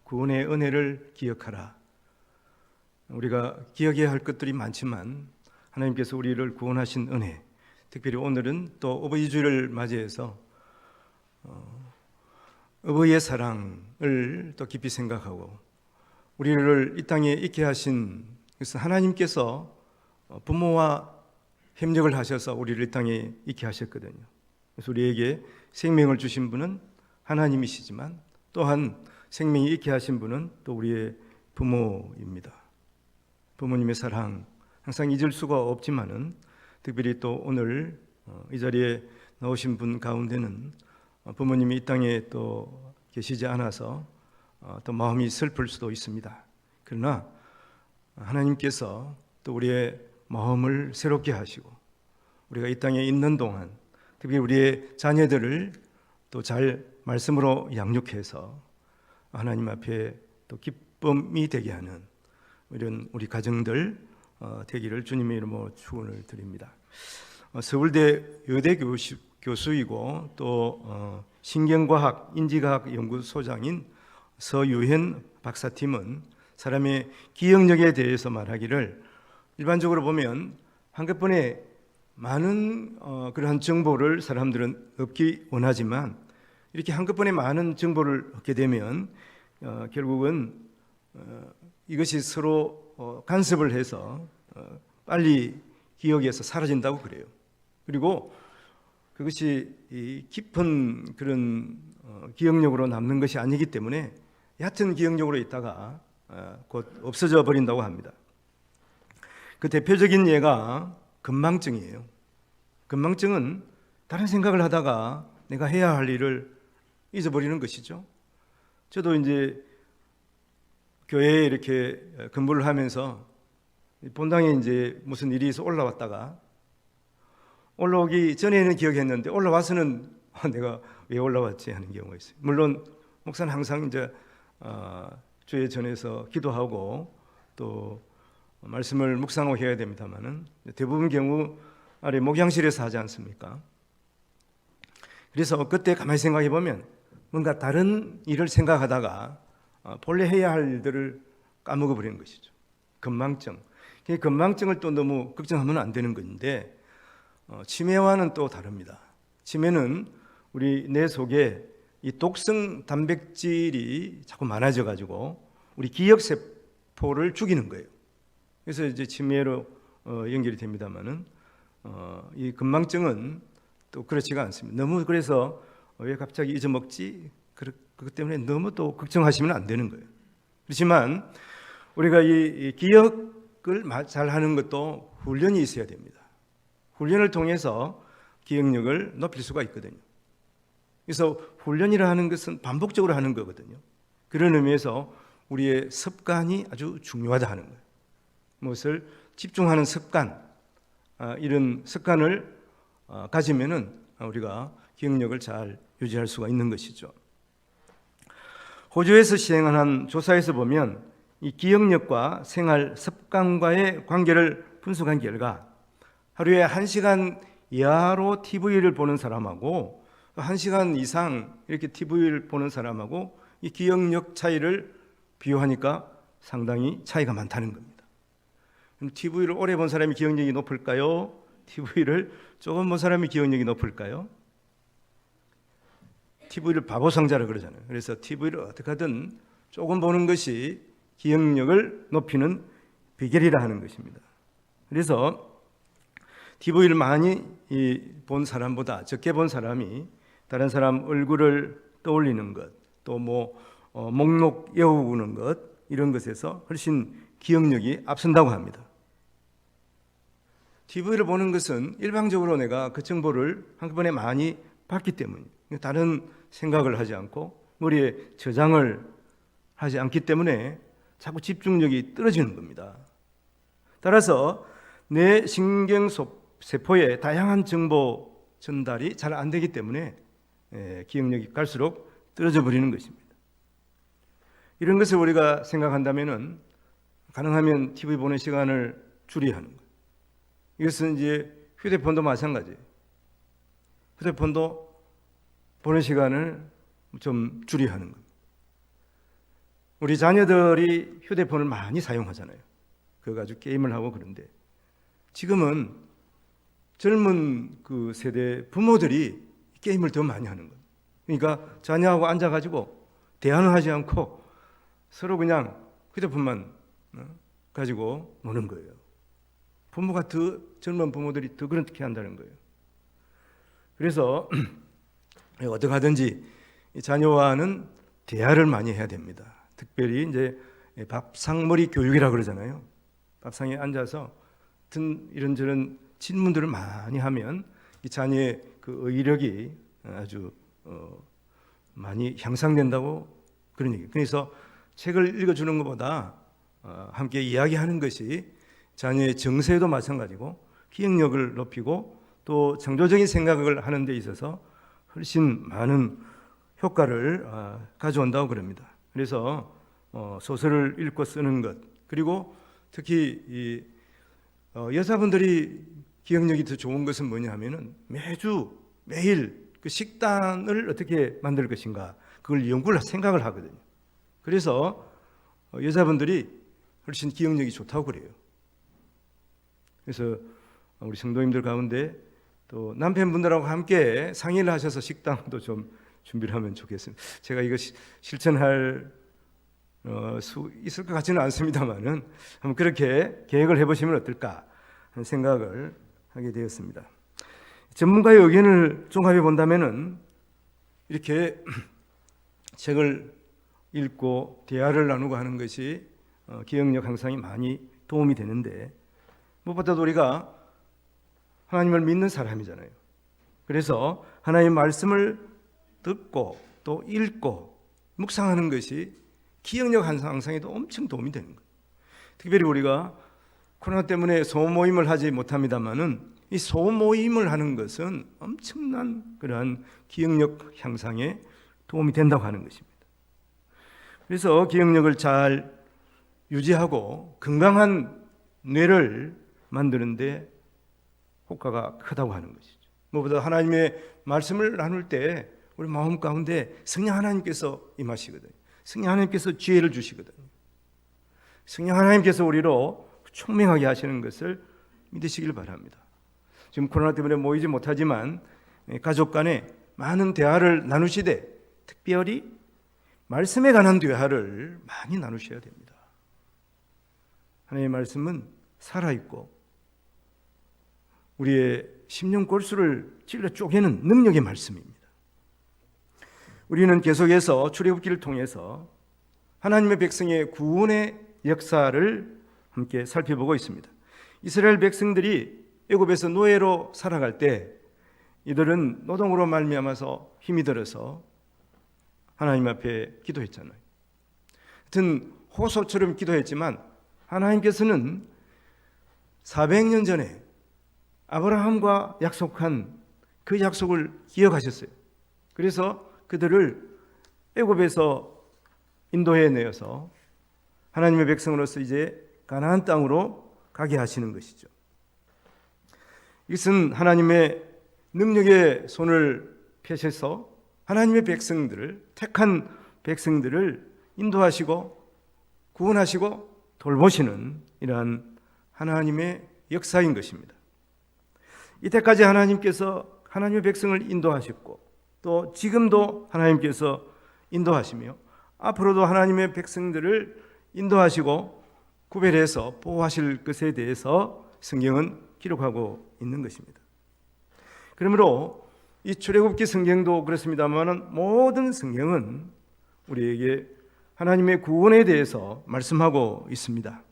구원의 은혜를 기억하라. 우리가 기억해야 할 것들이 많지만 하나님께서 우리를 구원하신 은혜, 특별히 오늘은 또 어버이 주일을 맞이해서 어버이의 사랑을 또 깊이 생각하고 우리를 이 땅에 있게 하신 그래서 하나님께서 부모와 협력을 하셔서 우리를 이 땅에 있게 하셨거든요. 그래서 우리에게 생명을 주신 분은 하나님이시지만 또한 생명이 있게 하신 분은 또 우리의 부모입니다. 부모님의 사랑 항상 잊을 수가 없지만은 특별히 또 오늘 이 자리에 나오신 분 가운데는 부모님이 이 땅에 또 계시지 않아서 또 마음이 슬플 수도 있습니다. 그러나 하나님께서 또 우리의 마음을 새롭게 하시고 우리가 이 땅에 있는 동안 특히 우리의 자녀들을 또 잘 말씀으로 양육해서 하나님 앞에 또 기쁨이 되게 하는 이런 우리 가정들 되기를 주님의 이름으로 축원을 드립니다. 서울대 여대 교수이고 또 신경과학 인지과학 연구소장인 서유현 박사팀은 사람의 기억력에 대해서 말하기를 일반적으로 보면 한꺼번에 많은 그러한 정보를 사람들은 얻기 원하지만 이렇게 한꺼번에 많은 정보를 얻게 되면 결국은 이것이 서로 간섭을 해서 빨리 기억에서 사라진다고 그래요. 그리고 그것이 깊은 그런 기억력으로 남는 것이 아니기 때문에 얕은 기억력으로 있다가 곧 없어져 버린다고 합니다. 그 대표적인 예가 건망증이에요. 건망증은 다른 생각을 하다가 내가 해야 할 일을 잊어버리는 것이죠. 저도 이제 교회에 이렇게 근무를 하면서 본당에 이제 무슨 일이 있어 올라왔다가 올라오기 전에는 기억했는데 올라와서는 내가 왜 올라왔지 하는 경우가 있어요. 물론 목사는 항상 이제 주에 전해서 기도하고 또 말씀을 묵상하고 해야 됩니다만은 대부분 경우 아래 목양실에서 하지 않습니까? 그래서 그때 가만히 생각해 보면 뭔가 다른 일을 생각하다가 본래 해야 할 일들을 까먹어 버리는 것이죠. 건망증. 건망증을 또 너무 걱정하면 안 되는 건데 치매와는 또 다릅니다. 치매는 우리 뇌 속에 이 독성 단백질이 자꾸 많아져 가지고 우리 기억 세포를 죽이는 거예요. 그래서 이제 치매로 연결이 됩니다만은 이 건망증은 또 그렇지가 않습니다. 너무 그래서 왜 갑자기 잊어먹지? 그것 때문에 너무 또 걱정하시면 안 되는 거예요. 그렇지만 우리가 이 기억을 잘 하는 것도 훈련이 있어야 됩니다. 훈련을 통해서 기억력을 높일 수가 있거든요. 그래서 훈련이라 하는 것은 반복적으로 하는 거거든요. 그런 의미에서 우리의 습관이 아주 중요하다 하는 거예요. 무엇을 집중하는 습관, 이런 습관을 가지면은 우리가 기억력을 잘 유지할 수가 있는 것이죠. 호주에서 시행한 조사에서 보면 이 기억력과 생활 습관과의 관계를 분석한 결과 하루에 1시간 이하로 TV를 보는 사람하고 1시간 이상 이렇게 TV를 보는 사람하고 이 기억력 차이를 비교하니까 상당히 차이가 많다는 겁니다. 그럼 TV를 오래 본 사람이 기억력이 높을까요? TV를 조금 본 사람이 기억력이 높을까요? TV를 바보상자라 그러잖아요. 그래서 TV를 어떻게 하든 조금 보는 것이 기억력을 높이는 비결이라 하는 것입니다. 그래서 TV를 많이 본 사람보다 적게 본 사람이 다른 사람 얼굴을 떠올리는 것, 또 목록 외우는 것 이런 것에서 훨씬 기억력이 앞선다고 합니다. TV를 보는 것은 일방적으로 내가 그 정보를 한꺼번에 많이 봤기 때문이에요. 다른 생각을 하지 않고 머리에 저장을 하지 않기 때문에 자꾸 집중력이 떨어지는 겁니다. 따라서 뇌 신경세포의 다양한 정보 전달이 잘 안 되기 때문에 기억력이 갈수록 떨어져 버리는 것입니다. 이런 것을 우리가 생각한다면은 가능하면 TV 보는 시간을 줄여야 하는 거예요. 이것은 이제 휴대폰도 마찬가지예요. 휴대폰도 보는 시간을 좀 줄여야 하는 겁니다. 우리 자녀들이 휴대폰을 많이 사용하잖아요. 그거 가지고 게임을 하고 그런데 지금은 젊은 그 세대 부모들이 게임을 더 많이 하는 거예요. 그러니까 자녀하고 앉아가지고 대화는 하지 않고 서로 그냥 휴대폰만 가지고 노는 거예요. 부모가 더 젊은 부모들이 더 그렇게 한다는 거예요. 그래서 어떻게 하든지 자녀와는 대화를 많이 해야 됩니다. 특별히 이제 밥상머리 교육이라고 그러잖아요. 밥상에 앉아서 이런저런 질문들을 많이 하면 이 자녀의 그 의력이 아주 많이 향상된다고 그런 얘기예요. 그래서 책을 읽어주는 것보다 함께 이야기하는 것이 자녀의 정서에도 마찬가지고 기억력을 높이고 또 창조적인 생각을 하는 데 있어서 훨씬 많은 효과를 가져온다고 그럽니다. 그래서 소설을 읽고 쓰는 것, 그리고 특히 이 여자분들이 기억력이 더 좋은 것은 뭐냐 하면은 매일 그 식단을 어떻게 만들 것인가 그걸 생각을 하거든요. 그래서 여자분들이 훨씬 기억력이 좋다고 그래요. 그래서 우리 성도님들 가운데 또 남편분들하고 함께 상의를 하셔서 식당도 좀 준비를 하면 좋겠습니다. 제가 이거 실천할 수 있을 것 같지는 않습니다만은 한번 그렇게 계획을 해보시면 어떨까 하는 생각을 하게 되었습니다. 전문가의 의견을 종합해 본다면은 이렇게 책을 읽고 대화를 나누고 하는 것이 기억력 향상이 많이 도움이 되는데 무엇보다도 우리가 하나님을 믿는 사람이잖아요. 그래서 하나님의 말씀을 듣고 또 읽고 묵상하는 것이 기억력 향상에도 엄청 도움이 되는 거예요. 특별히 우리가 코로나 때문에 소모임을 하지 못합니다만은 이 소모임을 하는 것은 엄청난 그러한 기억력 향상에 도움이 된다고 하는 것입니다. 그래서 기억력을 잘 유지하고 건강한 뇌를 만드는데 효과가 크다고 하는 것이죠. 무엇보다 하나님의 말씀을 나눌 때 우리 마음 가운데 성령 하나님께서 임하시거든요. 성령 하나님께서 지혜를 주시거든요. 성령 하나님께서 우리로 총명하게 하시는 것을 믿으시길 바랍니다. 지금 코로나 때문에 모이지 못하지만 가족 간에 많은 대화를 나누시되 특별히 말씀에 관한 대화를 많이 나누셔야 됩니다. 하나님의 말씀은 살아있고 우리의 심령 골수를 찔러 쪼개는 능력의 말씀입니다. 우리는 계속해서 출애굽기를 통해서 하나님의 백성의 구원의 역사를 함께 살펴보고 있습니다. 이스라엘 백성들이 애굽에서 노예로 살아갈 때 이들은 노동으로 말미암아서 힘이 들어서 하나님 앞에 기도했잖아요. 하여튼 호소처럼 기도했지만 하나님께서는 400년 전에 아브라함과 약속한 그 약속을 기억하셨어요. 그래서 그들을 애굽에서 인도해 내어서 하나님의 백성으로서 이제 가나안 땅으로 가게 하시는 것이죠. 이것은 하나님의 능력의 손을 펴셔서 하나님의 백성들을, 택한 백성들을 인도하시고 구원하시고 돌보시는 이러한 하나님의 역사인 것입니다. 이때까지 하나님께서 하나님의 백성을 인도하셨고 또 지금도 하나님께서 인도하시며 앞으로도 하나님의 백성들을 인도하시고 구별해서 보호하실 것에 대해서 성경은 기록하고 있는 것입니다. 그러므로 이 출애굽기 성경도 그렇습니다만 모든 성경은 우리에게 하나님의 구원에 대해서 말씀하고 있습니다.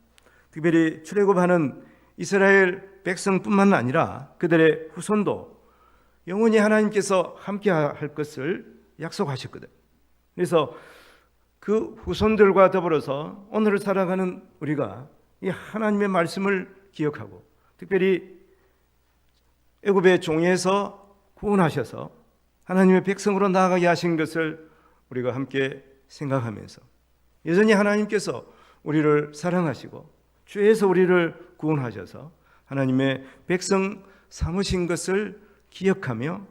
특별히 출애굽하는 이스라엘 백성뿐만 아니라 그들의 후손도 영원히 하나님께서 함께 할 것을 약속하셨거든요. 그래서 그 후손들과 더불어서 오늘을 살아가는 우리가 이 하나님의 말씀을 기억하고 특별히 애굽의 종에서 구원하셔서 하나님의 백성으로 나아가게 하신 것을 우리가 함께 생각하면서 여전히 하나님께서 우리를 사랑하시고 죄에서 우리를 구원하셔서 하나님의 백성 삼으신 것을 기억하며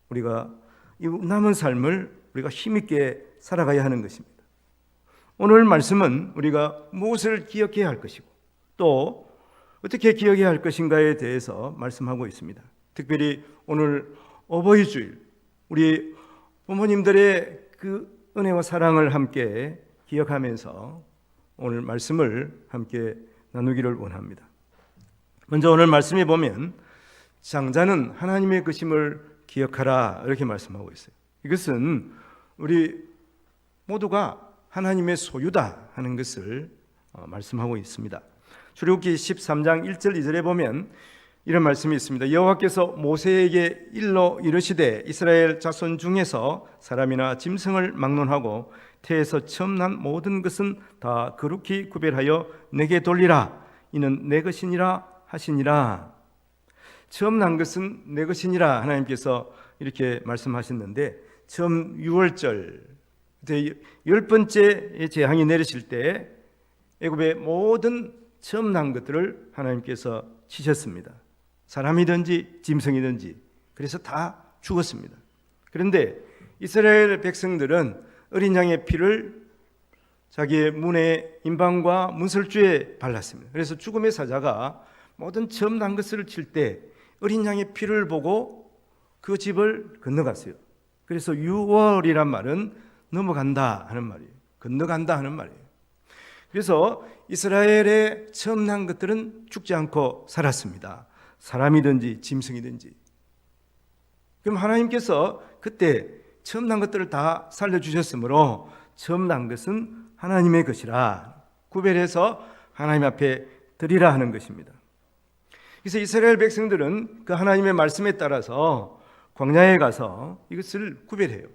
우리가 이 남은 삶을 우리가 힘있게 살아가야 하는 것입니다. 오늘 말씀은 우리가 무엇을 기억해야 할 것이고 또 어떻게 기억해야 할 것인가에 대해서 말씀하고 있습니다. 특별히 오늘 어버이 주일, 우리 부모님들의 그 은혜와 사랑을 함께 기억하면서 오늘 말씀을 함께 나누기를 원합니다. 먼저 오늘 말씀에 보면 장자는 하나님의 것임을 기억하라 이렇게 말씀하고 있어요. 이것은 우리 모두가 하나님의 소유다 하는 것을 말씀하고 있습니다. 출애굽기 13장 1절 2절에 보면 이런 말씀이 있습니다. 여호와께서 모세에게 일러 이르시되 이스라엘 자손 중에서 사람이나 짐승을 막론하고 태에서 처음 난 모든 것은 다 거룩히 구별하여 내게 돌리라. 이는 내 것이니라 하시니라. 처음 난 것은 내 것이니라 하나님께서 이렇게 말씀하셨는데, 처음 6월절 10번째 재앙이 내리실 때 애굽의 모든 처음 난 것들을 하나님께서 치셨습니다. 사람이든지 짐승이든지. 그래서 다 죽었습니다. 그런데 이스라엘 백성들은 어린 양의 피를 자기의 문의 임방과 문설주에 발랐습니다. 그래서 죽음의 사자가 모든 처음 난 것을 칠 때 어린 양의 피를 보고 그 집을 건너갔어요. 그래서 6월이란 말은 넘어간다 하는 말이에요. 건너간다 하는 말이에요. 그래서 이스라엘의 처음 난 것들은 죽지 않고 살았습니다. 사람이든지 짐승이든지. 그럼 하나님께서 그때 처음 난 것들을 다 살려주셨으므로 처음 난 것은 하나님의 것이라 구별해서 하나님 앞에 드리라 하는 것입니다. 그래서 이스라엘 백성들은 그 하나님의 말씀에 따라서 광야에 가서 이것을 구별해요.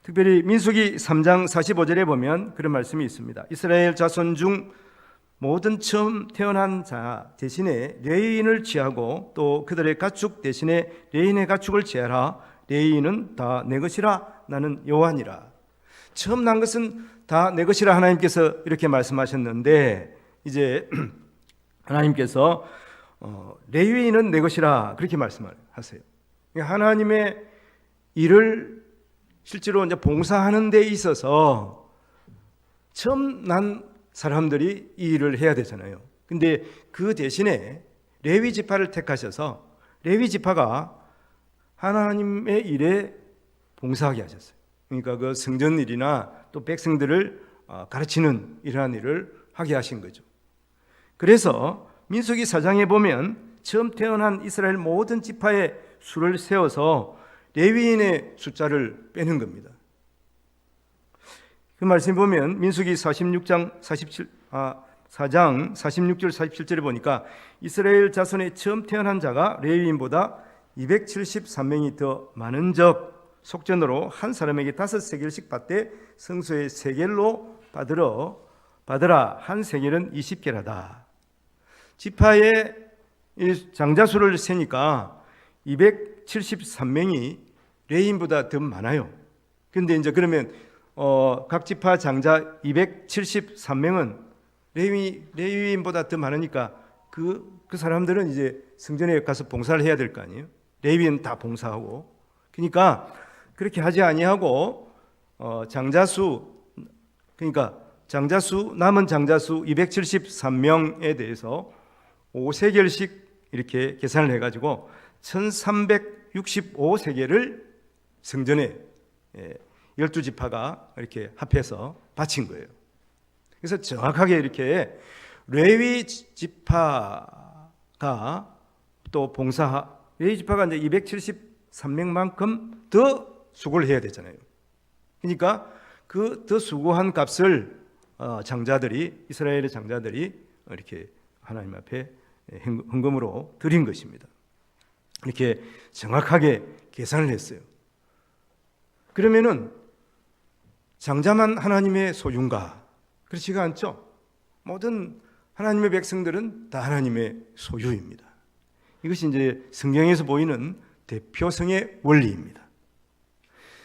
특별히 민수기 3장 45절에 보면 그런 말씀이 있습니다. 이스라엘 자손 중 모든 처음 태어난 자 대신에 레위인을 취하고 또 그들의 가축 대신에 레위인의 가축을 취하라. 레위인은 다 내 것이라. 나는 여호와니라. 처음 난 것은 다 내 것이라 하나님께서 이렇게 말씀하셨는데, 이제 하나님께서 레위인은 내 것이라 그렇게 말씀하세요. 하나님의 일을 실제로 이제 봉사하는 데 있어서 처음 난 사람들이 이 일을 해야 되잖아요. 근데 그 대신에 레위 지파를 택하셔서 레위 지파가 하나님의 일에 봉사하게 하셨어요. 그러니까 그 성전 일이나 또 백성들을 가르치는 이러한 일을 하게 하신 거죠. 그래서 민수기 4장에 보면 처음 태어난 이스라엘 모든 지파의 수를 세워서 레위인의 숫자를 빼는 겁니다. 그 말씀 보면 민수기 4장 46절 47절에 보니까 이스라엘 자손의 처음 태어난 자가 레위인보다 273명이 더 많은 적 속전으로 한 사람에게 5세겔씩 받되 성소의 세겔로 받으라. 한 세겔은 20개라다. 지파의 장자수를 세니까 273명이 레위인보다 더 많아요. 그런데 이제 그러면 각 지파 장자 273명은 레위인보다 더 많으니까 그 사람들은 이제 성전에 가서 봉사를 해야 될 거 아니에요. 레위인 다 봉사하고. 그러니까 그렇게 하지 아니하고 장자수, 그러니까 남은 장자수 273명에 대해서 5세겔씩 이렇게 계산을 해가지고 1365세겔을 성전에 12지파가 이렇게 합해서 바친 거예요. 그래서 정확하게 이렇게 레위 지파가 또 레위 지파가 이제 273명만큼 더 수고를 해야 되잖아요. 그러니까 그 더 수고한 값을 이스라엘의 장자들이 이렇게 하나님 앞에 헌금으로 드린 것입니다. 이렇게 정확하게 계산을 했어요. 그러면은 장자만 하나님의 소유인가? 그렇지가 않죠. 모든 하나님의 백성들은 다 하나님의 소유입니다. 이것이 이제 성경에서 보이는 대표성의 원리입니다.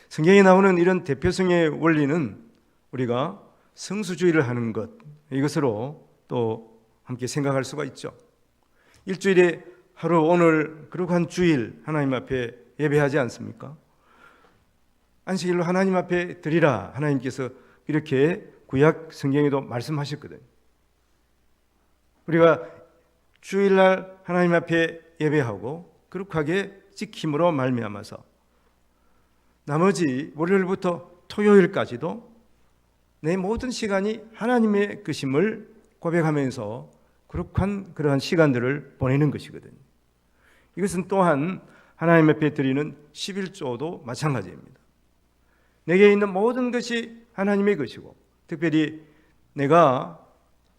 성경에 나오는 이런 대표성의 원리는 우리가 성수주의를 하는 것, 이것으로 또 함께 생각할 수가 있죠. 일주일에 하루, 오늘 거룩한 주일 하나님 앞에 예배하지 않습니까? 안식일로 하나님 앞에 드리라 하나님께서 이렇게 구약 성경에도 말씀하셨거든요. 우리가 주일날 하나님 앞에 예배하고 거룩하게 지킴으로 말미암아서 나머지 월요일부터 토요일까지도 내 모든 시간이 하나님의 것임을 고백하면서 거룩한 그러한 시간들을 보내는 것이거든요. 이것은 또한 하나님 앞에 드리는 11조도 마찬가지입니다. 내게 있는 모든 것이 하나님의 것이고 특별히 내가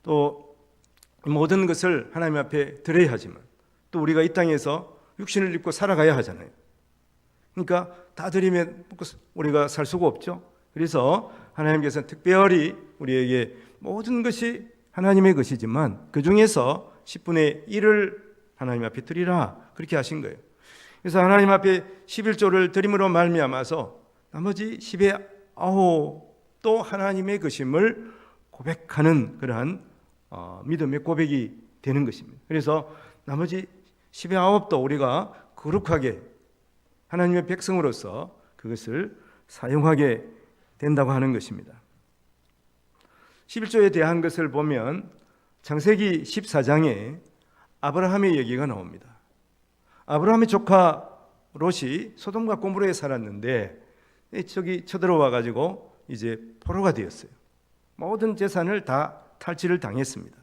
또 모든 것을 하나님 앞에 드려야 하지만 또 우리가 이 땅에서 육신을 입고 살아가야 하잖아요. 그러니까 다 드리면 우리가 살 수가 없죠. 그래서 하나님께서는 특별히 우리에게 모든 것이 하나님의 것이지만 그 중에서 10분의 1을 하나님 앞에 드리라 그렇게 하신 거예요. 그래서 하나님 앞에 11조를 드림으로 말미암아서 나머지 10의 9도 하나님의 것임을 고백하는 그러한 믿음의 고백이 되는 것입니다. 그래서 나머지 10의 9도 우리가 거룩하게 하나님의 백성으로서 그것을 사용하게 된다고 하는 것입니다. 11조에 대한 것을 보면 창세기 14장에 아브라함의 얘기가 나옵니다. 아브라함의 조카 롯이 소돔과 고모라에 살았는데 저기 쳐들어와 가지고 이제 포로가 되었어요. 모든 재산을 다 탈취를 당했습니다.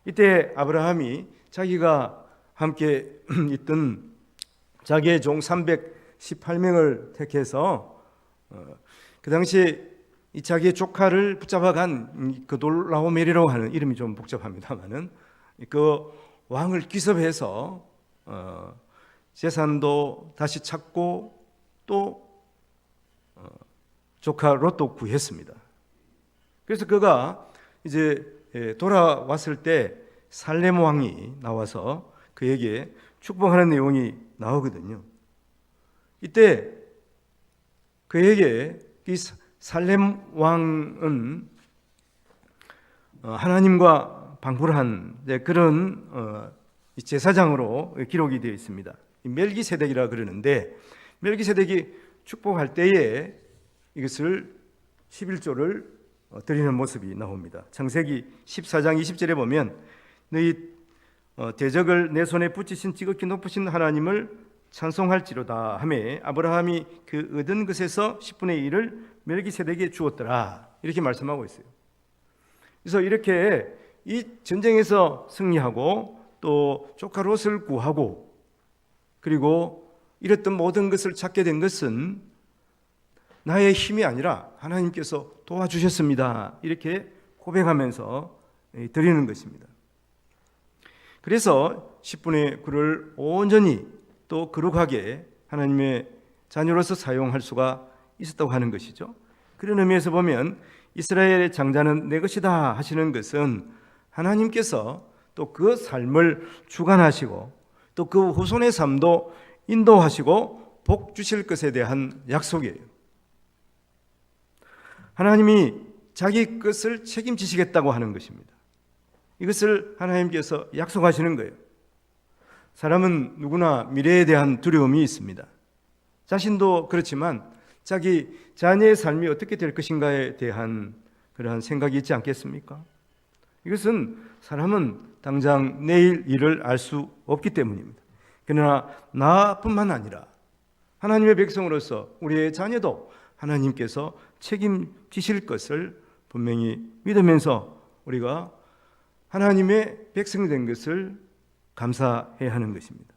이때 아브라함이 자기가 함께 있던 자기의 종 318명을 택해서 그 당시에 이 자기의 조카를 붙잡아간 그 돌라오멜이라고 하는 이름이 좀 복잡합니다만은 그 왕을 기습해서 재산도 다시 찾고 또 조카 롯도 구했습니다. 그래서 그가 이제 돌아왔을 때 살렘 왕이 나와서 그에게 축복하는 내용이 나오거든요. 이때 그에게 이 살렘 왕은 하나님과 방불한 그런 제사장으로 기록이 되어 있습니다. 멜기세덱이라 그러는데 멜기세덱이 축복할 때에 이것을 11조를 드리는 모습이 나옵니다. 창세기 14장 20절에 보면 너희 대적을 내 손에 붙이신 지극히 높으신 하나님을 찬송할지로다 하매 아브라함이 그 얻은 것에서 10분의 1을 멜기세덱에게 주었더라 이렇게 말씀하고 있어요. 그래서 이렇게 이 전쟁에서 승리하고 또 조카 롯을 구하고 그리고 잃었던 모든 것을 찾게 된 것은 나의 힘이 아니라 하나님께서 도와주셨습니다. 이렇게 고백하면서 드리는 것입니다. 그래서 10분의 9를 온전히 또 거룩하게 하나님의 자녀로서 사용할 수가 있었다고 하는 것이죠. 그런 의미에서 보면 이스라엘의 장자는 내 것이다 하시는 것은 하나님께서 또 그 삶을 주관하시고 또 그 후손의 삶도 인도하시고 복 주실 것에 대한 약속이에요. 하나님이 자기 것을 책임지시겠다고 하는 것입니다. 이것을 하나님께서 약속하시는 거예요. 사람은 누구나 미래에 대한 두려움이 있습니다. 자신도 그렇지만 자기 자녀의 삶이 어떻게 될 것인가에 대한 그러한 생각이 있지 않겠습니까? 이것은 사람은 당장 내일 일을 알 수 없기 때문입니다. 그러나 나뿐만 아니라 하나님의 백성으로서 우리의 자녀도 하나님께서 책임지실 것을 분명히 믿으면서 우리가 하나님의 백성이 된 것을 감사해야 하는 것입니다.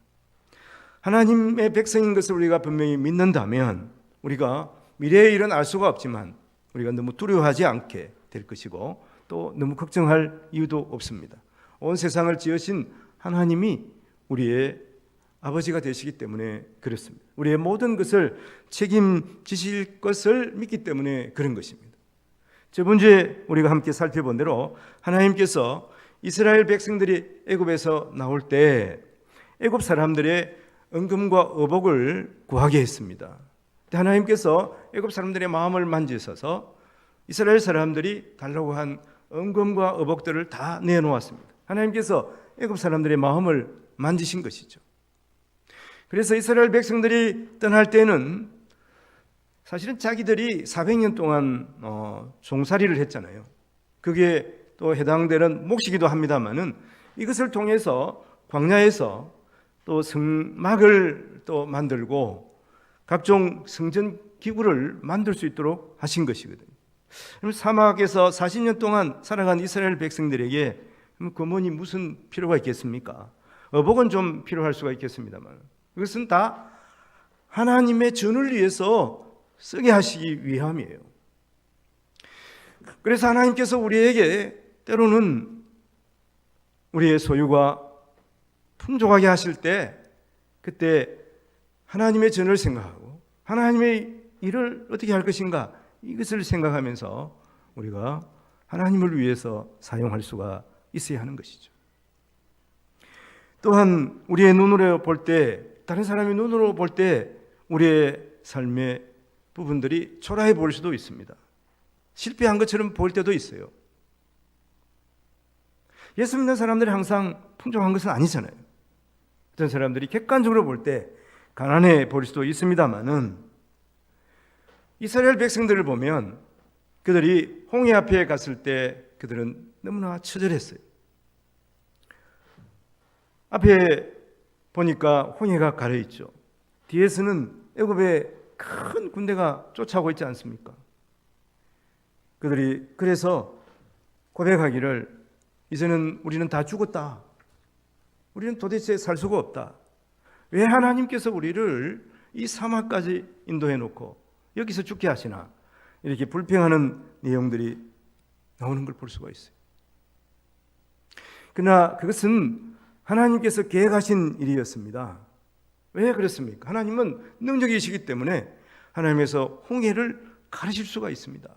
하나님의 백성인 것을 우리가 분명히 믿는다면 우리가 미래의 일은 알 수가 없지만 우리가 너무 두려워하지 않게 될 것이고 또 너무 걱정할 이유도 없습니다. 온 세상을 지으신 하나님이 우리의 아버지가 되시기 때문에 그렇습니다. 우리의 모든 것을 책임지실 것을 믿기 때문에 그런 것입니다. 저번 주에 우리가 함께 살펴본 대로 하나님께서 이스라엘 백성들이 애굽에서 나올 때 애굽 사람들의 은금과 의복을 구하게 했습니다. 하나님께서 애굽 사람들의 마음을 만지셔서 이스라엘 사람들이 달라고 한 은금과 의복들을 다 내놓았습니다. 하나님께서 애굽 사람들의 마음을 만지신 것이죠. 그래서 이스라엘 백성들이 떠날 때는 사실은 자기들이 400년 동안 종살이를 했잖아요. 그게 또 해당되는 몫이기도 합니다만은 이것을 통해서 광야에서 또 성막을 또 만들고 각종 성전 기구를 만들 수 있도록 하신 것이거든요. 사막에서 40년 동안 살아간 이스라엘 백성들에게 금원이 무슨 필요가 있겠습니까? 어복은 좀 필요할 수가 있겠습니다만 이것은 다 하나님의 전을 위해서 쓰게 하시기 위함이에요. 그래서 하나님께서 우리에게 때로는 우리의 소유가 풍족하게 하실 때 그때 하나님의 전을 생각하고 하나님의 일을 어떻게 할 것인가 이것을 생각하면서 우리가 하나님을 위해서 사용할 수가 있어야 하는 것이죠. 또한 우리의 눈으로 볼 때, 다른 사람의 눈으로 볼 때 우리의 삶의 부분들이 초라해 보일 수도 있습니다. 실패한 것처럼 보일 때도 있어요. 예수 믿는 사람들이 항상 풍족한 것은 아니잖아요. 어떤 사람들이 객관적으로 볼 때 가난해 보일 수도 있습니다만은 이스라엘 백성들을 보면 그들이 홍해 앞에 갔을 때 그들은 너무나 처절했어요. 앞에 보니까 홍해가 가려 있죠. 뒤에서는 애굽의 큰 군대가 쫓아오고 있지 않습니까? 그들이 그래서 고백하기를 이제는 우리는 다 죽었다. 우리는 도대체 살 수가 없다. 왜 하나님께서 우리를 이 사막까지 인도해 놓고 여기서 죽게 하시나? 이렇게 불평하는 내용들이 나오는 걸 볼 수가 있어요. 그러나 그것은 하나님께서 계획하신 일이었습니다. 왜 그렇습니까? 하나님은 능력이시기 때문에 하나님께서 홍해를 가르실 수가 있습니다.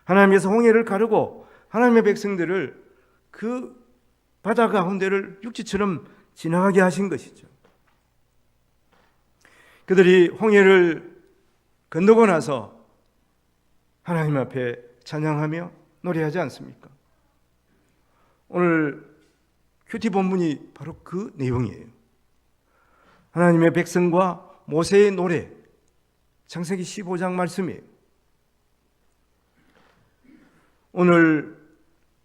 하나님께서 홍해를 가르고 하나님의 백성들을 그 바다 가운데를 육지처럼 지나가게 하신 것이죠. 그들이 홍해를 건너고 나서 하나님 앞에 찬양하며 노래하지 않습니까? 오늘 큐티 본문이 바로 그 내용이에요. 하나님의 백성과 모세의 노래, 창세기 15장 말씀이에요. 오늘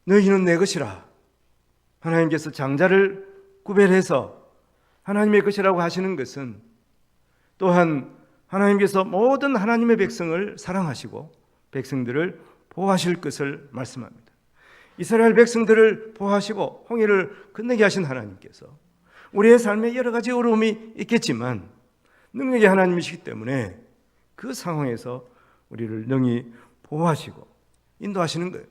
너희는 내 것이라. 하나님께서 장자를 구별해서 하나님의 것이라고 하시는 것은 또한 하나님께서 모든 하나님의 백성을 사랑하시고 백성들을 보호하실 것을 말씀합니다. 이스라엘 백성들을 보호하시고 홍해를 건너게 하신 하나님께서 우리의 삶에 여러 가지 어려움이 있겠지만 능력의 하나님이시기 때문에 그 상황에서 우리를 능히 보호하시고 인도하시는 거예요.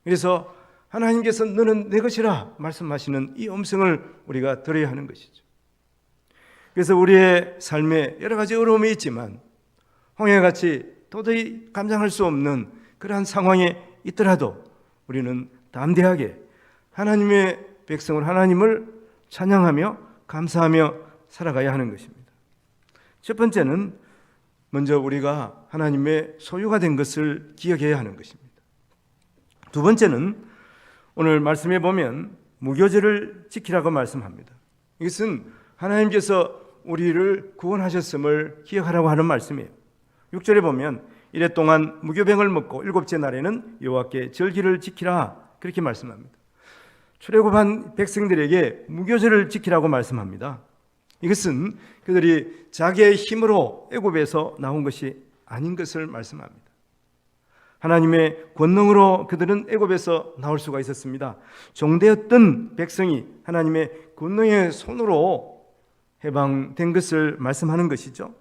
그래서 하나님께서 너는 내 것이라 말씀하시는 이 음성을 우리가 들어야 하는 것이죠. 그래서 우리의 삶에 여러 가지 어려움이 있지만 홍해같이 도저히 감당할 수 없는 그러한 상황에 있더라도 우리는 담대하게 하나님의 백성을 하나님을 찬양하며 감사하며 살아가야 하는 것입니다. 첫 번째는 먼저 우리가 하나님의 소유가 된 것을 기억해야 하는 것입니다. 두 번째는 오늘 말씀에 보면 무교절을 지키라고 말씀합니다. 이것은 하나님께서 우리를 구원하셨음을 기억하라고 하는 말씀이에요. 6절에 보면 이래 동안 무교병을 먹고 일곱째 날에는 여호와께 절기를 지키라 그렇게 말씀합니다. 출애굽한 백성들에게 무교절을 지키라고 말씀합니다. 이것은 그들이 자기의 힘으로 애굽에서 나온 것이 아닌 것을 말씀합니다. 하나님의 권능으로 그들은 애굽에서 나올 수가 있었습니다. 종되었던 백성이 하나님의 권능의 손으로 해방된 것을 말씀하는 것이죠.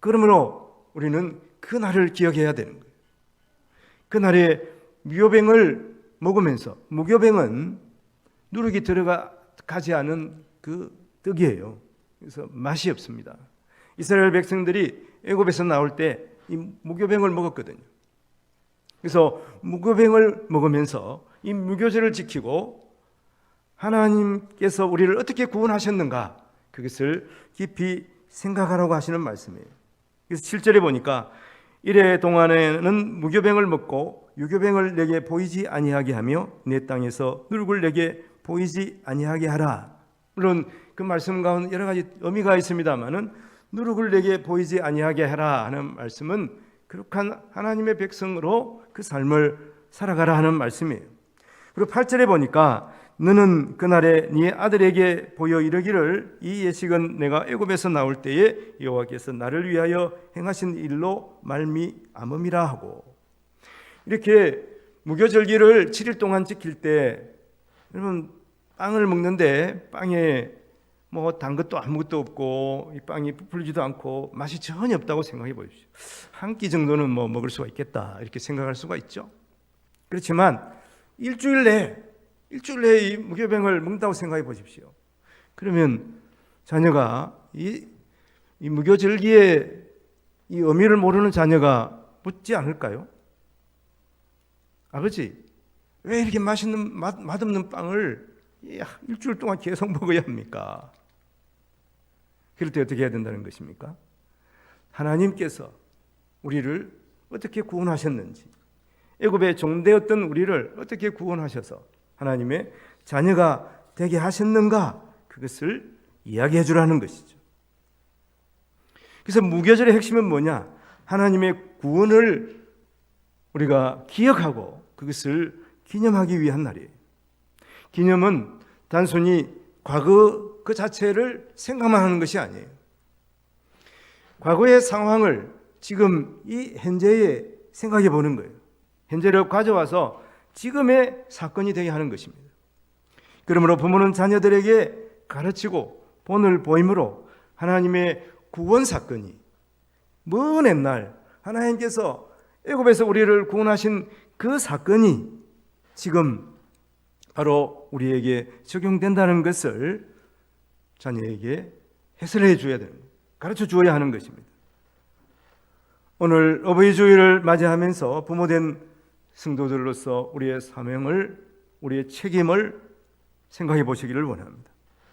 그러므로 우리는 그 날을 기억해야 되는 거예요. 그 날에 무교병을 먹으면서, 무교병은 누룩이 들어가지 않은 그 떡이에요. 그래서 맛이 없습니다. 이스라엘 백성들이 애굽에서 나올 때 이 무교병을 먹었거든요. 그래서 무교병을 먹으면서 이 무교절을 지키고 하나님께서 우리를 어떻게 구원하셨는가 그것을 깊이 생각하라고 하시는 말씀이에요. 그래서 7절에 보니까 이래 동안에는 무교병을 먹고 유교병을 내게 보이지 아니하게 하며 내 땅에서 누룩을 내게 보이지 아니하게 하라. 물론 그 말씀 가운데 여러 가지 의미가 있습니다만은 누룩을 내게 보이지 아니하게 하라 하는 말씀은 거룩한 하나님의 백성으로 그 삶을 살아가라 하는 말씀이에요. 그리고 8절에 보니까 너는 그날에 네 아들에게 보여 이르기를 이 예식은 내가 애굽에서 나올 때에 여호와께서 나를 위하여 행하신 일로 말미암음이라 하고, 이렇게 무교절기를 7일 동안 지킬 때 여러분 빵을 먹는데 빵에 뭐 단 것도 아무것도 없고 이 빵이 부풀지도 않고 맛이 전혀 없다고 생각해 보십시오. 한 끼 정도는 뭐 먹을 수가 있겠다 이렇게 생각할 수가 있죠. 그렇지만 일주일 내에 이 무교병을 먹는다고 생각해 보십시오. 그러면 자녀가 이 무교절기의 이 의미를 모르는 자녀가 묻지 않을까요? 아버지, 왜 이렇게 맛없는 빵을 일주일 동안 계속 먹어야 합니까? 그럴 때 어떻게 해야 된다는 것입니까? 하나님께서 우리를 어떻게 구원하셨는지, 애굽에 종되었던 우리를 어떻게 구원하셔서 하나님의 자녀가 되게 하셨는가, 그것을 이야기해 주라는 것이죠. 그래서 무교절의 핵심은 뭐냐? 하나님의 구원을 우리가 기억하고 그것을 기념하기 위한 날이에요. 기념은 단순히 과거 그 자체를 생각만 하는 것이 아니에요. 과거의 상황을 지금 이 현재에 생각해 보는 거예요. 현재를 가져와서 지금의 사건이 되게 하는 것입니다. 그러므로 부모는 자녀들에게 가르치고 본을 보임으로 하나님의 구원 사건이 먼 옛날 하나님께서 애굽에서 우리를 구원하신 그 사건이 지금 바로 우리에게 적용된다는 것을 자녀에게 해설해 줘야 되는, 가르쳐 주어야 하는 것입니다. 오늘 어버이 주일을 맞이하면서 부모된 성도들로서 우리의 사명을, 우리의 책임을 생각해 보시기를 원합니다.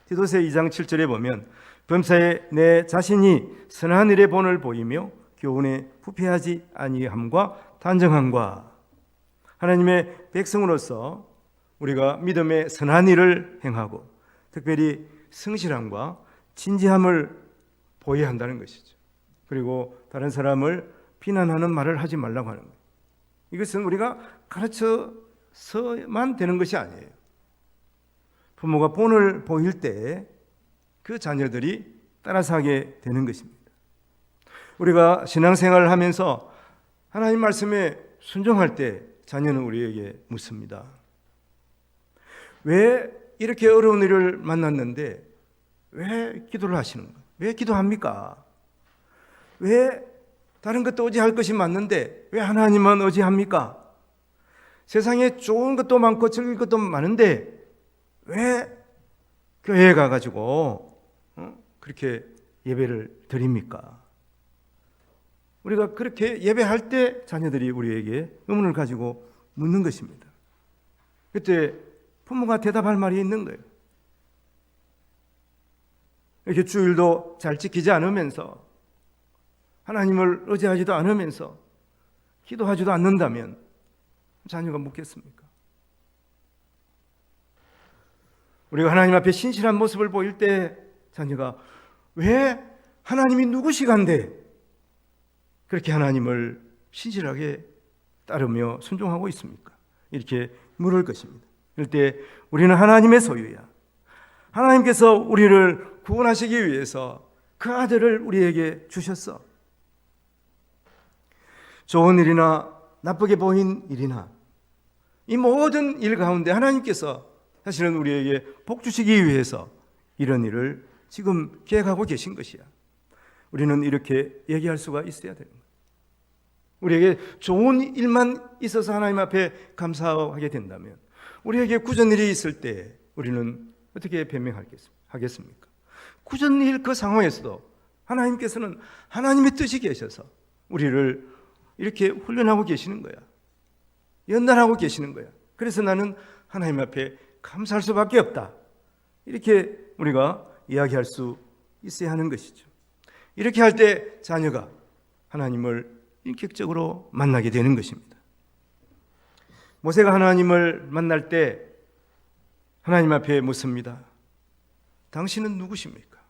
디도서 2장 7절에 보면 범사에 내 자신이 선한 일의 본을 보이며 교훈에 부패하지 아니함과 단정함과, 하나님의 백성으로서 우리가 믿음의 선한 일을 행하고 특별히 성실함과 진지함을 보여야 한다는 것이죠. 그리고 다른 사람을 비난하는 말을 하지 말라고 하는 거예요. 이것은 우리가 가르쳐서만 되는 것이 아니에요. 부모가 본을 보일 때 그 자녀들이 따라서 하게 되는 것입니다. 우리가 신앙생활을 하면서 하나님 말씀에 순종할 때 자녀는 우리에게 묻습니다. 왜 이렇게 어려운 일을 만났는데 왜 기도를 하시는 거예요? 왜 기도합니까? 왜 다른 것도 의지할 것이 맞는데 왜 하나님만 의지합니까? 세상에 좋은 것도 많고 즐길 것도 많은데 왜 교회에 가가지고 그렇게 예배를 드립니까? 우리가 그렇게 예배할 때 자녀들이 우리에게 의문을 가지고 묻는 것입니다. 그때 부모가 대답할 말이 있는 거예요. 이렇게 주일도 잘 지키지 않으면서 하나님을 의지하지도 않으면서 기도하지도 않는다면 자녀가 묻겠습니까? 우리가 하나님 앞에 신실한 모습을 보일 때 자녀가 왜 하나님이 누구시간데 그렇게 하나님을 신실하게 따르며 순종하고 있습니까? 이렇게 물을 것입니다. 이럴 때 우리는 하나님의 소유야. 하나님께서 우리를 구원하시기 위해서 그 아들을 우리에게 주셨어. 좋은 일이나 나쁘게 보인 일이나 이 모든 일 가운데 하나님께서 사실은 우리에게 복 주시기 위해서 이런 일을 지금 계획하고 계신 것이야. 우리는 이렇게 얘기할 수가 있어야 되는 거예요. 우리에게 좋은 일만 있어서 하나님 앞에 감사하게 된다면 우리에게 굳은 일이 있을 때 우리는 어떻게 변명하겠습니까? 굳은 일 그 상황에서도 하나님께서는 하나님의 뜻이 계셔서 우리를 이렇게 훈련하고 계시는 거야. 연단하고 계시는 거야. 그래서 나는 하나님 앞에 감사할 수밖에 없다. 이렇게 우리가 이야기할 수 있어야 하는 것이죠. 이렇게 할 때 자녀가 하나님을 인격적으로 만나게 되는 것입니다. 모세가 하나님을 만날 때 하나님 앞에 묻습니다. 당신은 누구십니까?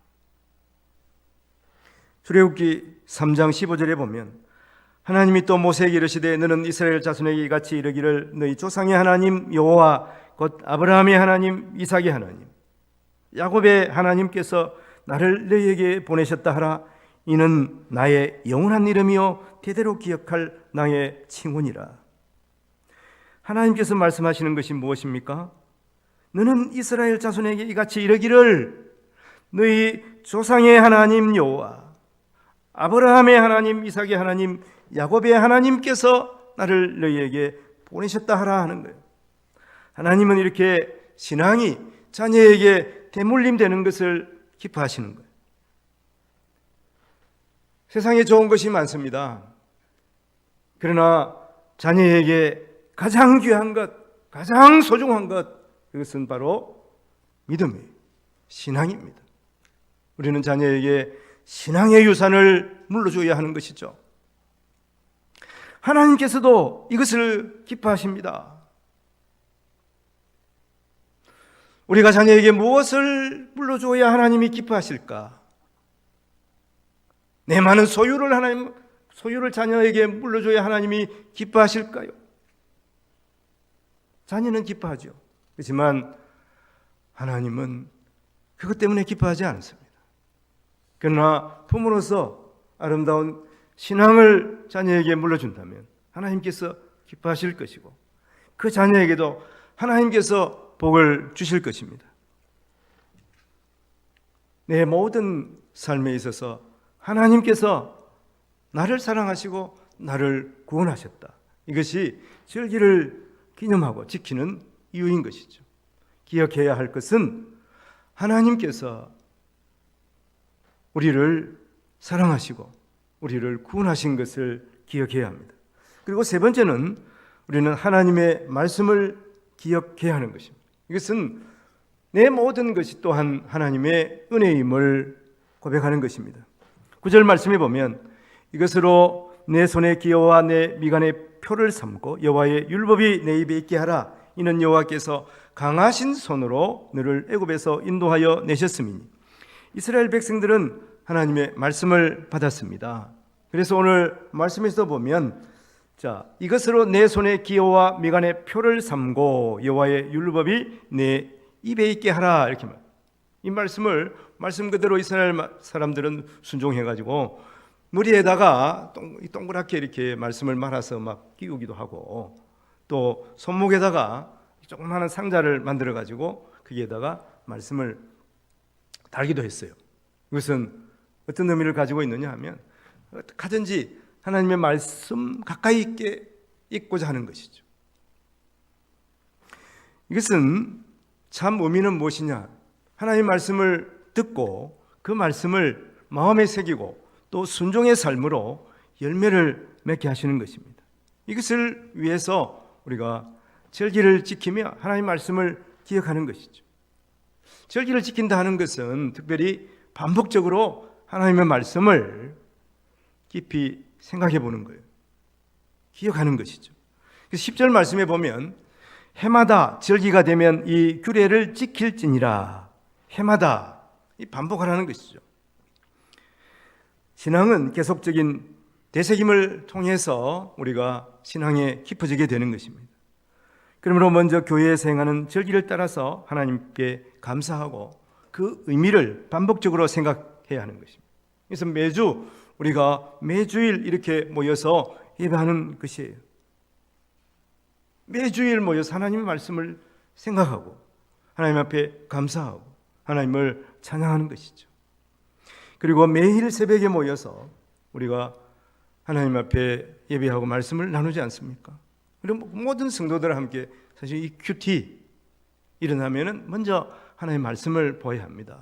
출애굽기 3장 15절에 보면 하나님이 또 모세에게 이르시되 너는 이스라엘 자손에게 이같이 이르기를 너희 조상의 하나님 여호와 곧 아브라함의 하나님 이삭의 하나님 야곱의 하나님께서 나를 너희에게 보내셨다 하라. 이는 나의 영원한 이름이요 대대로 기억할 나의 칭훈이라. 하나님께서 말씀하시는 것이 무엇입니까? 너는 이스라엘 자손에게 이같이 이르기를 너희 조상의 하나님 여호와 아브라함의 하나님 이삭의 하나님 야곱의 하나님께서 나를 너희에게 보내셨다 하라 하는 거예요. 하나님은 이렇게 신앙이 자녀에게 대물림되는 것을 기뻐하시는 거예요. 세상에 좋은 것이 많습니다. 그러나 자녀에게 가장 귀한 것, 가장 소중한 것, 그것은 바로 믿음이에요. 신앙입니다. 우리는 자녀에게 신앙의 유산을 물려줘야 하는 것이죠. 하나님께서도 이것을 기뻐하십니다. 우리가 자녀에게 무엇을 물려줘야 하나님이 기뻐하실까? 내 많은 소유를 자녀에게 물려줘야 하나님이 기뻐하실까요? 자녀는 기뻐하죠. 그렇지만 하나님은 그것 때문에 기뻐하지 않습니다. 그러나 부모로서 아름다운 신앙을 자녀에게 물려준다면 하나님께서 기뻐하실 것이고 그 자녀에게도 하나님께서 복을 주실 것입니다. 내 모든 삶에 있어서 하나님께서 나를 사랑하시고 나를 구원하셨다. 이것이 절기를 기념하고 지키는 이유인 것이죠. 기억해야 할 것은 하나님께서 우리를 사랑하시고 우리를 구원하신 것을 기억해야 합니다. 그리고 세 번째는 우리는 하나님의 말씀을 기억해야 하는 것입니다. 이것은 내 모든 것이 또한 하나님의 은혜임을 고백하는 것입니다. 9절 말씀에 보면 이것으로 내 손에 기어와 내 미간에 표를 삼고 여호와의 율법이 내 입에 있게 하라. 이는 여호와께서 강하신 손으로 너를 애굽에서 인도하여 내셨음이니. 이스라엘 백성들은 하나님의 말씀을 받았습니다. 그래서 오늘 말씀에서 보면 이것으로 내 손에 기어와 미간에 표를 삼고 여호와의 율법이 내 입에 있게 하라. 이렇게 말. 이 말씀을 말씀 그대로 이스라엘 사람들은 순종해가지고 머리에다가 동그랗게 이렇게 말씀을 말아서 막 끼우기도 하고 또 손목에다가 조그마한 상자를 만들어가지고 거기에다가 말씀을 달기도 했어요. 이것은 어떤 의미를 가지고 있느냐 하면 어떻게든지 하나님의 말씀 가까이 있게 읽고자 하는 것이죠. 이것은 참 의미는 무엇이냐? 하나님의 말씀을 듣고 그 말씀을 마음에 새기고 또 순종의 삶으로 열매를 맺게 하시는 것입니다. 이것을 위해서 우리가 절기를 지키며 하나님의 말씀을 기억하는 것이죠. 절기를 지킨다 하는 것은 특별히 반복적으로 하나님의 말씀을 깊이 생각해 보는 거예요. 기억하는 것이죠. 그래서 10절 말씀에 보면 해마다 절기가 되면 이 규례를 지킬지니라. 해마다 반복하라는 것이죠. 신앙은 계속적인 되새김을 통해서 우리가 신앙에 깊어지게 되는 것입니다. 그러므로 먼저 교회에서 행하는 절기를 따라서 하나님께 감사하고 그 의미를 반복적으로 생각해야 하는 것입니다. 그래서 매주 우리가 매주일 이렇게 모여서 예배하는 것이에요. 매주일 모여서 하나님의 말씀을 생각하고 하나님 앞에 감사하고 하나님을 찬양하는 것이죠. 그리고 매일 새벽에 모여서 우리가 하나님 앞에 예배하고 말씀을 나누지 않습니까? 그리고 모든 성도들 함께 사실 이 큐티 일어나면은 먼저 하나님의 말씀을 보아야 합니다.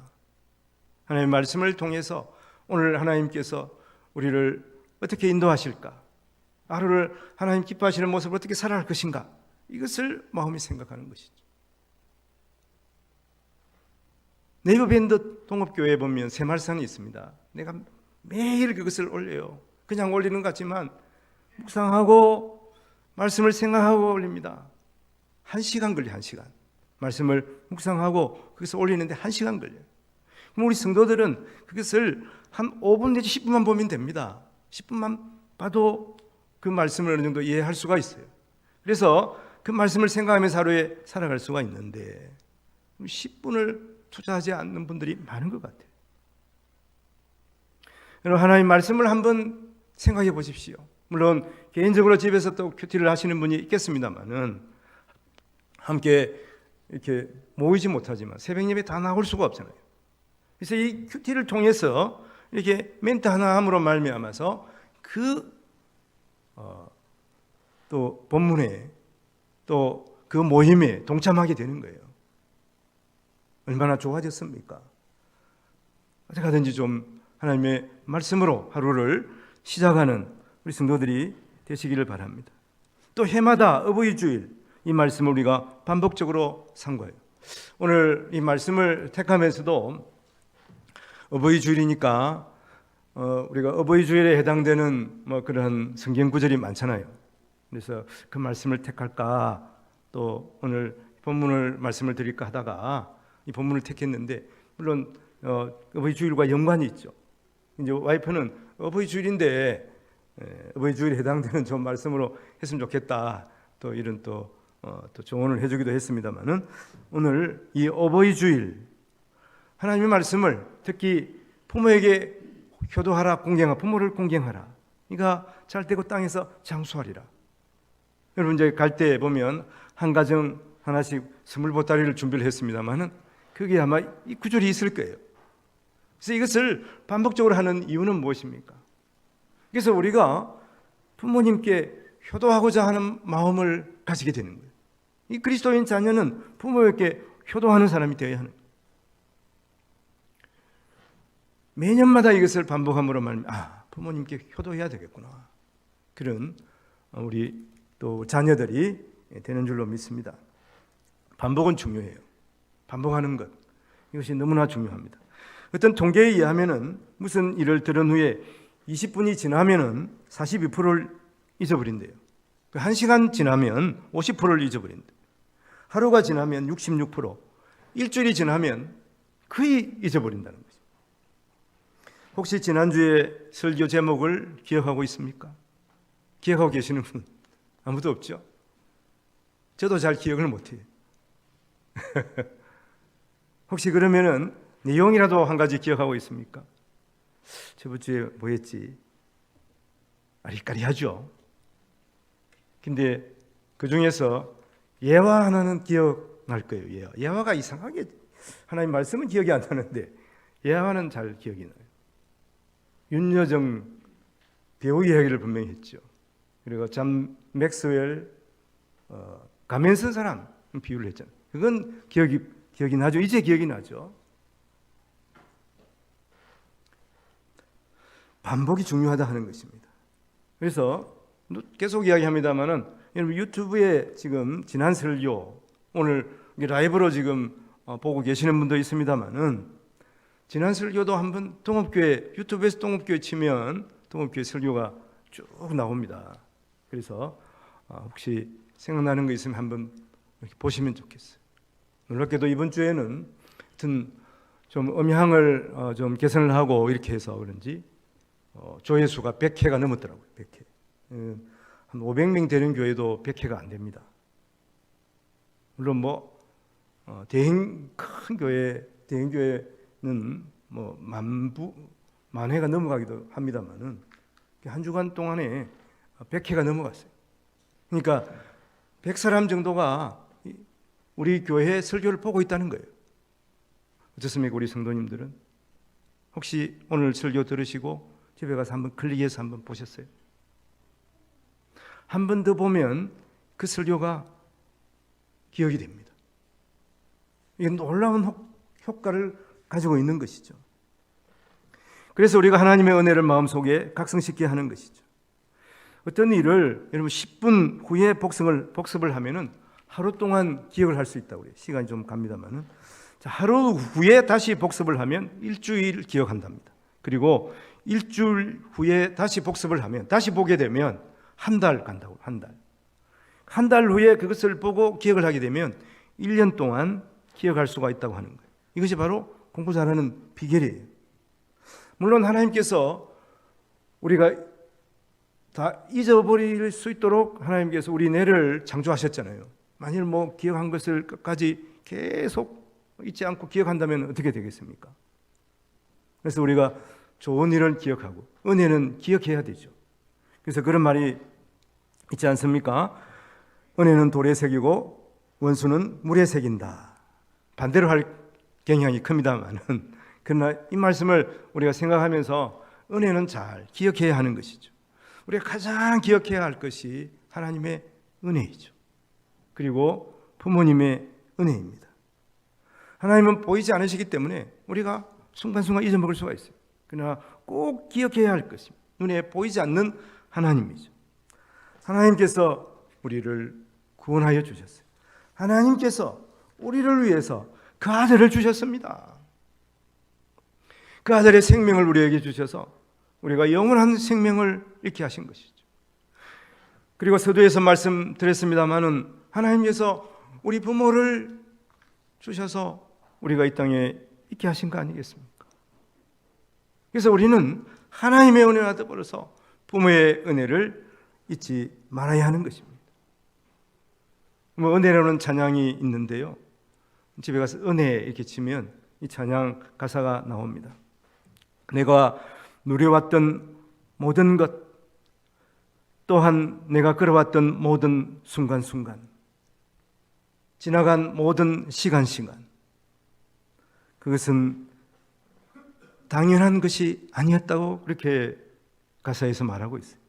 하나님의 말씀을 통해서 오늘 하나님께서 우리를 어떻게 인도하실까? 하루를 하나님 기뻐하시는 모습을 어떻게 살아갈 것인가? 이것을 마음에 생각하는 것이죠. 네이버밴드 동업교회에 보면 새말상이 있습니다. 내가 매일 그것을 올려요. 그냥 올리는 것 같지만 묵상하고 말씀을 생각하고 올립니다. 1시간 걸려요. 1시간. 말씀을 묵상하고 거기서 올리는데 1시간 걸려요. 그럼 우리 성도들은 그것을 한 5분 내지 10분만 보면 됩니다. 10분만 봐도 그 말씀을 어느 정도 이해할 수가 있어요. 그래서 그 말씀을 생각하면서 하루에 살아갈 수가 있는데 10분을 투자하지 않는 분들이 많은 것 같아요. 여러분, 하나님 말씀을 한번 생각해 보십시오. 물론 개인적으로 집에서 또 큐티를 하시는 분이 있겠습니다만은 함께 이렇게 모이지 못하지만 새벽 예배 다 나올 수가 없잖아요. 그래서 이 큐티를 통해서 이렇게 멘트 하나 함으로 말미암아서 또 본문에 또 그 모임에 동참하게 되는 거예요. 얼마나 좋아졌습니까? 어떻게든지 좀 하나님의 말씀으로 하루를 시작하는 우리 성도들이 되시기를 바랍니다. 또 해마다 어버이 주일 이 말씀을 우리가 반복적으로 상고해요. 오늘 이 말씀을 택하면서도 어버이 주일이니까 우리가 어버이 주일에 해당되는 그런 성경 구절이 많잖아요. 그래서 그 말씀을 택할까, 또 오늘 본문을 말씀을 드릴까 하다가 이 본문을 택했는데, 물론 어버이 주일과 연관이 있죠. 이제 와이프는 어버이 주일인데 어버이 주일에 해당되는 좋은 말씀으로 했으면 좋겠다, 또 이런 또 조언을 해주기도 했습니다만은, 오늘 이 어버이 주일 하나님의 말씀을 특히 부모에게 효도하라, 공경하라, 부모를 공경하라. 이가 잘되고 땅에서 장수하리라. 여러분, 이제 갈 때 보면 한 가정 하나씩 20보따리를 준비를 했습니다만은 그게 아마 이 구절이 있을 거예요. 그래서 이것을 반복적으로 하는 이유는 무엇입니까? 그래서 우리가 부모님께 효도하고자 하는 마음을 가지게 되는 거예요. 이 그리스도인 자녀는 부모에게 효도하는 사람이 되어야 하는 거예요. 매년마다 이것을 반복함으로 말하면 부모님께 효도해야 되겠구나, 그런 우리 또 자녀들이 되는 줄로 믿습니다. 반복은 중요해요. 반복하는 것, 이것이 너무나 중요합니다. 어떤 통계에 의하면은 무슨 일을 들은 후에 20분이 지나면은 42%를 잊어버린대요. 1시간 지나면 50%를 잊어버린대요. 하루가 지나면 66%, 일주일이 지나면 거의 잊어버린다는 거죠. 혹시 지난주에 설교 제목을 기억하고 있습니까? 기억하고 계시는 분 아무도 없죠? 저도 잘 기억을 못해요. 혹시 그러면은 내용이라도 한 가지 기억하고 있습니까? 저번 주에 뭐 했지? 아리까리하죠. 근데 그 중에서 예화 하나는 기억날 거예요. 예화가 이상하게 하나님 말씀은 기억이 안 나는데 예화는 잘 기억이 나요. 윤여정 배우 이야기를 분명히 했죠. 그리고 잠 맥스웰 가면 쓴 사람 비유를 했잖아요. 그건 기억이 나죠. 이제 기억이 나죠. 반복이 중요하다 하는 것입니다. 그래서 계속 이야기합니다만은 여러분, 유튜브에 지금 지난 설교 오늘 라이브로 지금 보고 계시는 분도 있습니다만은, 지난 설교도 한번 동업교회 유튜브에서 동업교회 치면 동업교회 설교가 쭉 나옵니다. 그래서 혹시 생각나는 거 있으면 한번 이렇게 보시면 좋겠어요. 놀랍게도 이번 주에는 하여튼 좀 음향을 좀 개선을 하고 이렇게 해서 그런지 조회수가 100회가 넘었더라고요. 100회. 한 500명 되는 교회도 100회가 안 됩니다. 물론 큰 교회, 대형교회는 만 회가 넘어가기도 합니다만은 한 주간 동안에 100회가 넘어갔어요. 그러니까 100사람 정도가 우리 교회 설교를 보고 있다는 거예요. 어떻습니까, 우리 성도님들은? 혹시 오늘 설교 들으시고 집에 가서 한번 클릭해서 한번 보셨어요? 한 번 더 보면 그 설교가 기억이 됩니다. 이게 놀라운 효과를 가지고 있는 것이죠. 그래서 우리가 하나님의 은혜를 마음속에 각성시켜야 하는 것이죠. 어떤 일을 여러분 10분 후에 복습을 하면은 하루 동안 기억을 할 수 있다고 그래요. 시간이 좀 갑니다만은. 하루 후에 다시 복습을 하면 일주일 기억한답니다. 그리고 일주일 후에 다시 복습을 하면, 다시 보게 되면 한 달 간다고. 한 달 후에 그것을 보고 기억을 하게 되면 1년 동안 기억할 수가 있다고 하는 거예요. 이것이 바로 공부 잘하는 비결이에요. 물론 하나님께서 우리가 다 잊어버릴 수 있도록 하나님께서 우리 뇌를 창조하셨잖아요. 만일 기억한 것을 끝까지 계속 잊지 않고 기억한다면 어떻게 되겠습니까? 그래서 우리가 좋은 일은 기억하고 은혜는 기억해야 되죠. 그래서 그런 말이 있지 않습니까? 은혜는 돌에 새기고 원수는 물에 새긴다. 반대로 할 경향이 큽니다만은, 그러나 이 말씀을 우리가 생각하면서 은혜는 잘 기억해야 하는 것이죠. 우리가 가장 기억해야 할 것이 하나님의 은혜이죠. 그리고 부모님의 은혜입니다. 하나님은 보이지 않으시기 때문에 우리가 순간순간 잊어먹을 수가 있어요. 그러나 꼭 기억해야 할 것입니다. 눈에 보이지 않는 하나님이죠. 하나님께서 우리를 구원하여 주셨어요. 하나님께서 우리를 위해서 그 아들을 주셨습니다. 그 아들의 생명을 우리에게 주셔서 우리가 영원한 생명을 잃게 하신 것이죠. 그리고 서두에서 말씀드렸습니다마는 하나님께서 우리 부모를 주셔서 우리가 이 땅에 있게 하신 거 아니겠습니까? 그래서 우리는 하나님의 은혜와 더불어서 부모의 은혜를 잊지 말아야 하는 것입니다. 은혜라는 찬양이 있는데요, 집에 가서 은혜 이렇게 치면 이 찬양 가사가 나옵니다. 내가 누려왔던 모든 것, 또한 내가 걸어왔던 모든 순간순간, 지나간 모든 시간, 그것은 당연한 것이 아니었다고 그렇게 가사에서 말하고 있어요.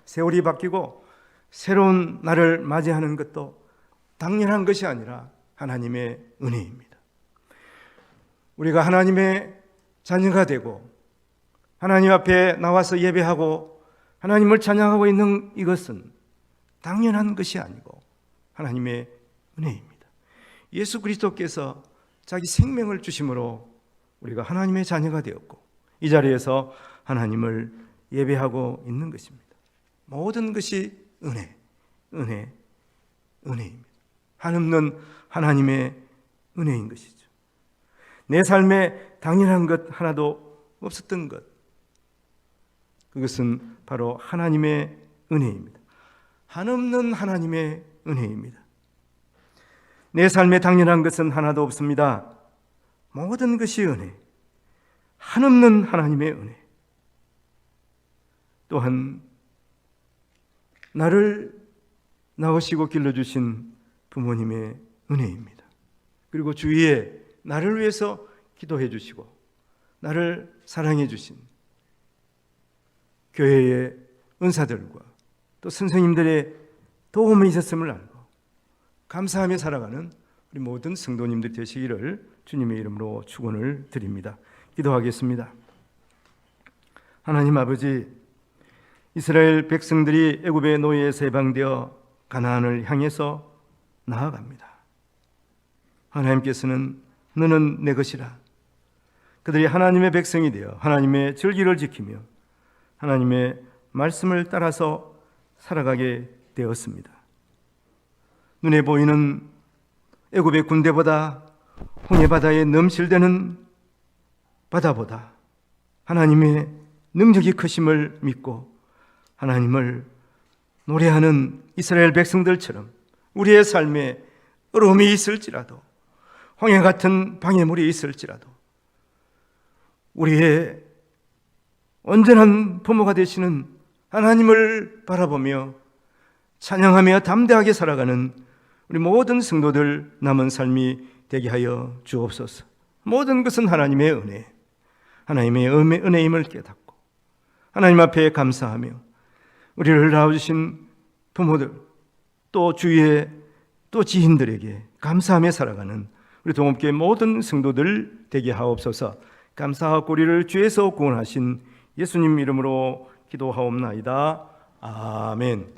세월이 바뀌고 새로운 날을 맞이하는 것도 당연한 것이 아니라 하나님의 은혜입니다. 우리가 하나님의 자녀가 되고 하나님 앞에 나와서 예배하고 하나님을 찬양하고 있는 이것은 당연한 것이 아니고 하나님의 은혜입니다. 예수 그리스도께서 자기 생명을 주심으로 우리가 하나님의 자녀가 되었고 이 자리에서 하나님을 예배하고 있는 것입니다. 모든 것이 은혜입니다. 한없는 하나님의 은혜인 것이죠. 내 삶에 당연한 것 하나도 없었던 것, 그것은 바로 하나님의 은혜입니다. 한없는 하나님의 은혜입니다. 내 삶에 당연한 것은 하나도 없습니다. 모든 것이 은혜, 한없는 하나님의 은혜. 또한 나를 낳으시고 길러주신 부모님의 은혜입니다. 그리고 주위에 나를 위해서 기도해 주시고 나를 사랑해 주신 교회의 은사들과 또 선생님들의 도움이 있었음을 알고 감사하며 살아가는 우리 모든 성도님들 되시기를 주님의 이름으로 축원을 드립니다. 기도하겠습니다. 하나님 아버지, 이스라엘 백성들이 애굽의 노예에서 해방되어 가나안을 향해서 나아갑니다. 하나님께서는 너는 내 것이라, 그들이 하나님의 백성이 되어 하나님의 절기를 지키며 하나님의 말씀을 따라서 살아가게 되었습니다. 눈에 보이는 애굽의 군대보다 홍해바다에 넘실대는 바다보다 하나님의 능력이 크심을 믿고 하나님을 노래하는 이스라엘 백성들처럼 우리의 삶에 어려움이 있을지라도 홍해 같은 방해물이 있을지라도 우리의 온전한 부모가 되시는 하나님을 바라보며 찬양하며 담대하게 살아가는 우리 모든 성도들 남은 삶이 되게 하여 주옵소서. 모든 것은 하나님의 은혜, 하나님의 은혜임을 깨닫고 하나님 앞에 감사하며 우리를 낳아주신 부모들 또 주위의 또 지인들에게 감사하며 살아가는 우리 동업교회 모든 성도들 되게 하옵소서. 감사하고 우리를 죄에서 구원하신 예수님 이름으로 기도하옵나이다. 아멘.